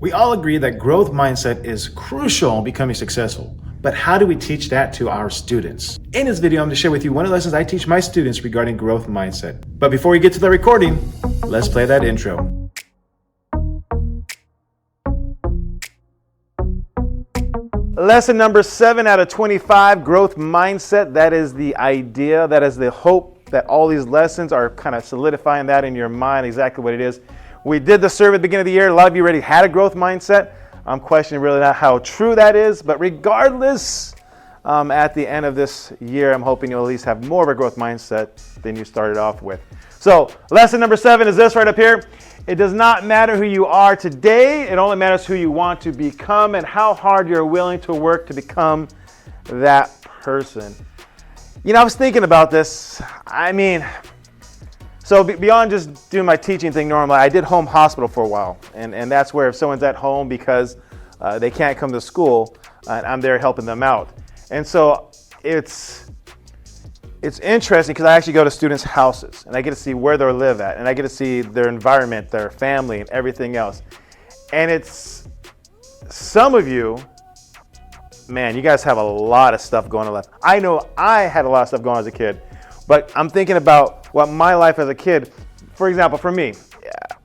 We all agree that growth mindset is crucial in becoming successful, but how do we teach that to our students? In this video, I'm going to share with you one of the lessons I teach my students regarding growth mindset. But before we get to the recording, let's play that intro. Lesson number 7 out of 25, growth mindset. That is the idea, that is the hope that all these lessons are kind of solidifying that in your mind, exactly what it is. We did the survey at the beginning of the year. A lot of you already had a growth mindset. I'm questioning really not how true that is, but regardless, at the end of this year, I'm hoping you'll at least have more of a growth mindset than you started off with. So lesson number 7 is this right up here. It does not matter who you are today. It only matters who you want to become and how hard you're willing to work to become that person. You know, I was thinking about this. So beyond just doing my teaching thing normally, I did home hospital for a while. And that's where if someone's at home because they can't come to school, I'm there helping them out. And so it's interesting because I actually go to students' houses and I get to see where they live at and I get to see their environment, their family and everything else. And it's some of you, man, you guys have a lot of stuff going on. I know I had a lot of stuff going on as a kid, but I'm thinking about what my life as a kid, for example, for me,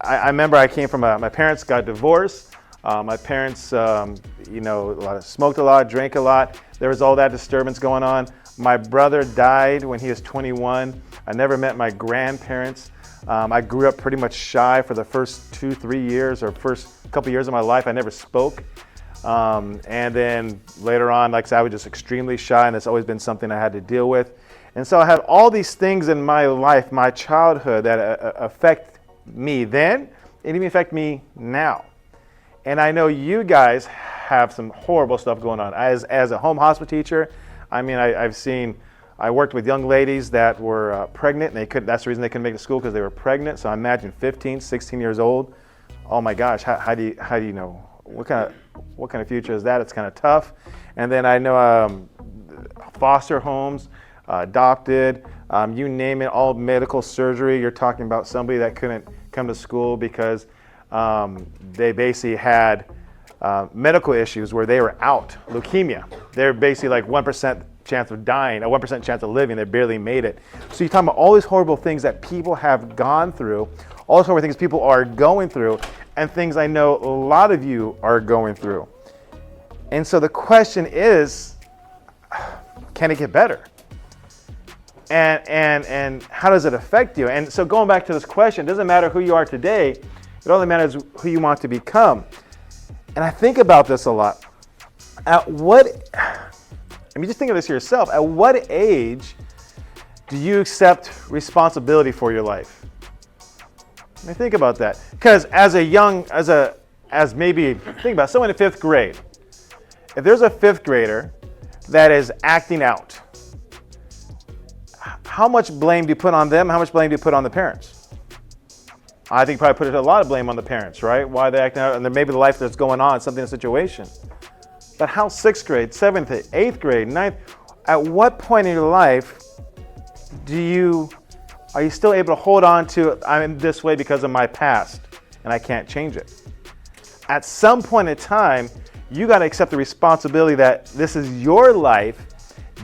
I remember I came from my parents got divorced. My parents, smoked a lot, drank a lot. There was all that disturbance going on. My brother died when he was 21. I never met my grandparents. I grew up pretty much shy for the first 2-3 years or first couple years of my life. I never spoke. And then later on, like I said, I was just extremely shy, and it's always been something I had to deal with. And so I had all these things in my life, my childhood, that affect me then, and even affect me now. And I know you guys have some horrible stuff going on. As a home hospital teacher, I worked with young ladies that were pregnant, and that's the reason they couldn't make it to school, because they were pregnant. So I imagine 15, 16 years old. Oh my gosh, how do you know? What kind of future is that? It's kind of tough. And then I know foster homes, adopted, you name it, all medical surgery. You're talking about somebody that couldn't come to school because they basically had medical issues where they were out, leukemia. They're basically like 1% chance of dying, a 1% chance of living. They barely made it. So you're talking about all these horrible things that people have gone through, all these horrible things people are going through, and things I know a lot of you are going through. And so the question is, can it get better? And how does it affect you? And so going back to this question, it doesn't matter who you are today, it only matters who you want to become. And I think about this a lot. Just think of this yourself. At what age do you accept responsibility for your life? Think about that. Because think about someone in 5th grade. If there's a 5th grader that is acting out, how much blame do you put on them? How much blame do you put on the parents? I think you probably put a lot of blame on the parents, right? Why they're acting out, and then maybe the life that's going on, something in the situation. But how 6th grade, 7th, 8th grade, 9th, at what point in your life are you still able to hold on to, I'm this way because of my past and I can't change it? At some point in time, you got to accept the responsibility that this is your life.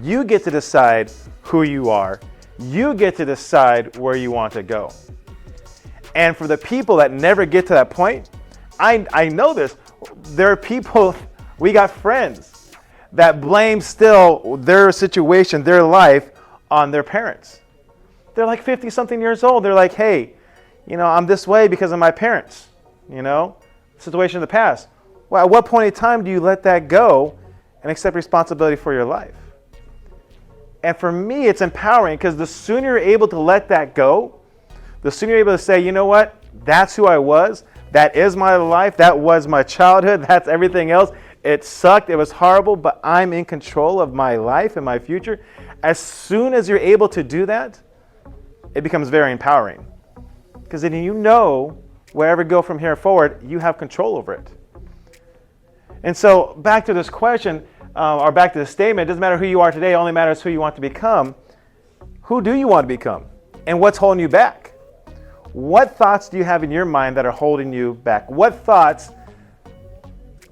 You get to decide who you are. You get to decide where you want to go. And for the people that never get to that point, I know this. There are people, we got friends that blame still their situation, their life on their parents. They're like 50-something years old. They're like, hey, I'm this way because of my parents, situation in the past. Well, at what point in time do you let that go and accept responsibility for your life? And for me, it's empowering because the sooner you're able to let that go, the sooner you're able to say, you know what, that's who I was. That is my life. That was my childhood. That's everything else. It sucked. It was horrible, but I'm in control of my life and my future. As soon as you're able to do that, it becomes very empowering. Because then wherever you go from here forward, you have control over it. And so back to this question, or back to the statement, it doesn't matter who you are today, it only matters who you want to become. Who do you want to become? And what's holding you back? What thoughts do you have in your mind that are holding you back? What thoughts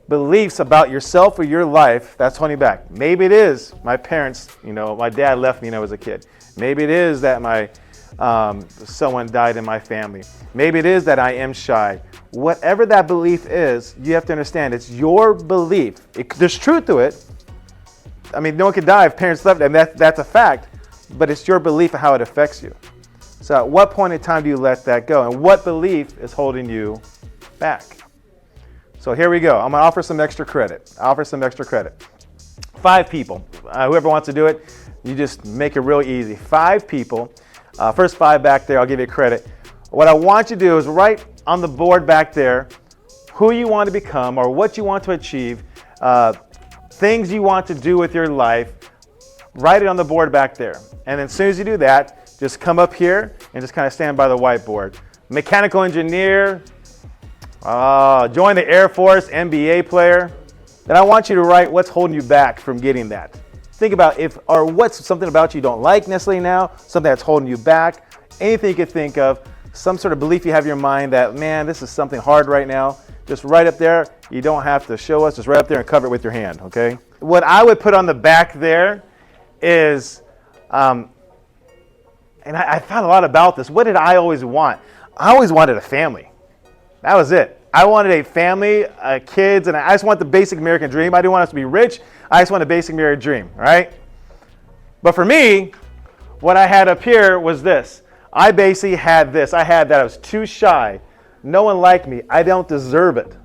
beliefs about yourself or your life that's holding you back. Maybe it is my parents, my dad left me when I was a kid. Maybe it is that someone died in my family. Maybe it is that I am shy. Whatever that belief is, you have to understand it's your belief. There's truth to it. I mean, no one could die if parents left, and that's a fact, but it's your belief of how it affects you. So at what point in time do you let that go? And what belief is holding you back? So here we go. I'm going to offer some extra credit. 5 people. Whoever wants to do it, you just make it real easy. 5 people. First 5 back there, I'll give you credit. What I want you to do is write on the board back there who you want to become or what you want to achieve, things you want to do with your life. Write it on the board back there. And then as soon as you do that, just come up here and just kind of stand by the whiteboard. Mechanical engineer, join the Air Force, NBA player. Then I want you to write what's holding you back from getting that. Think about what's something about you don't like necessarily now, something that's holding you back, anything you could think of, some sort of belief you have in your mind that, man, this is something hard right now. Just right up there. You don't have to show us, just right up there and cover it with your hand, okay? What I would put on the back there is, and I thought a lot about this. What did I always want? I always wanted a family. That was it. I wanted a family, kids, and I just want the basic American dream. I didn't want us to be rich. I just want a basic American dream, right? But for me, what I had up here was this. I basically had this. I had that I was too shy. No one liked me. I don't deserve it.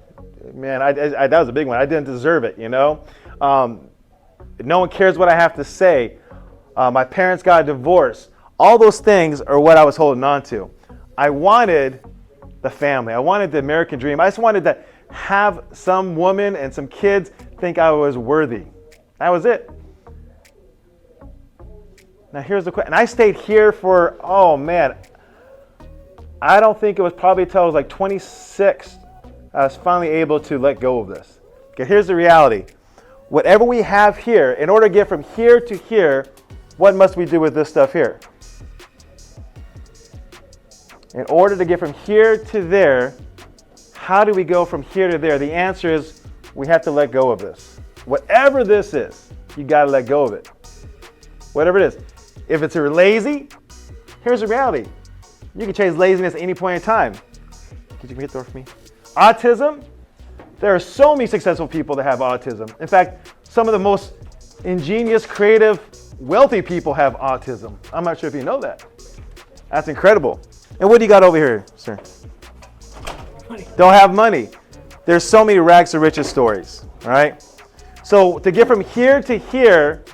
Man, that was a big one. I didn't deserve it, No one cares what I have to say. My parents got a divorce. All those things are what I was holding on to. I wanted the family. I wanted the American dream. I just wanted to have some woman and some kids think I was worthy. That was it. Now here's the question. And I stayed here for, I don't think it was probably until I was like 26 I was finally able to let go of this. Okay, here's the reality. Whatever we have here, in order to get from here to here, what must we do with this stuff here? In order to get from here to there, how do we go from here to there? The answer is we have to let go of this. Whatever this is, you got to let go of it. Whatever it is. If it's lazy, here's the reality. You can change laziness at any point in time. Could you hit the door for me? Autism. There are so many successful people that have autism. In fact, some of the most ingenious, creative, wealthy people have autism. I'm not sure if you know that. That's incredible. And what do you got over here, sir? Money. Don't have money. There's so many rags to riches stories, all right? So to get from here to here,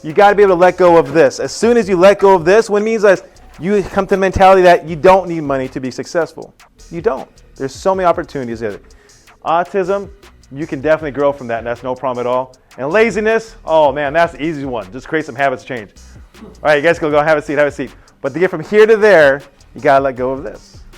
you got to be able to let go of this. As soon as you let go of this, what it means is you come to the mentality that you don't need money to be successful. You don't. There's so many opportunities there. Autism, you can definitely grow from that, and that's no problem at all. And laziness, oh man, that's the easy one. Just create some habits change. All right, you guys can go have a seat, have a seat. But to get from here to there, you got to let go of this.